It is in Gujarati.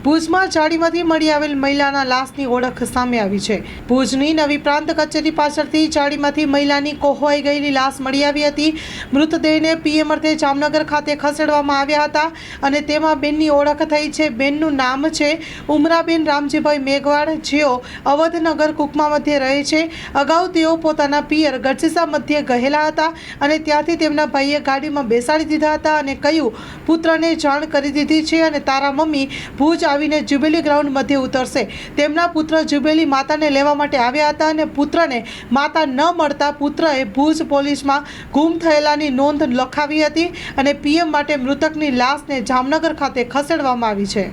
ભુજમાં જાળીમાંથી મળી આવેલ મહિલાના લાશની ઓળખ સામે આવી છે। ભુજની નવી પ્રાંત કચેરી પાછળથી જાળીમાંથી મહિલાની કોહવાઈ ગયેલી લાશ મળી આવી હતી। મૃતદેહને પીએમ અર્થે જામનગર ખાતે ખસેડવામાં આવ્યા હતા અને તેમાં બેનની ઓળખ થઈ છે। બેનનું નામ છે ઉમરાબેન રામજીભાઈ મેઘવાડ, જેઓ અવધનગર કુકમા મધ્યે રહે છે। અગાઉ તેઓ પોતાના પિયર ગઢસીસા મધ્યે ગયેલા હતા અને ત્યાંથી તેમના ભાઈએ ગાડીમાં બેસાડી દીધા હતા અને કહ્યું પુત્રને જાણ કરી દીધી છે અને તારા મમ્મી ભુજ આવીને જ્યુબિલી ગ્રાઉન્ડ મધ્યે ઉતરશે। તેમના પુત્ર જ્યુબિલી માતાને લેવા માટે આવ્યા હતા અને પુત્રને માતા ન મળતા પુત્રએ ભુજ પોલીસમાં ગુમ થયેલાની નોંધ લખાવી હતી અને પીએમ માટે મૃતકની લાશને જામનગર ખાતે ખસેડવામાં આવી છે।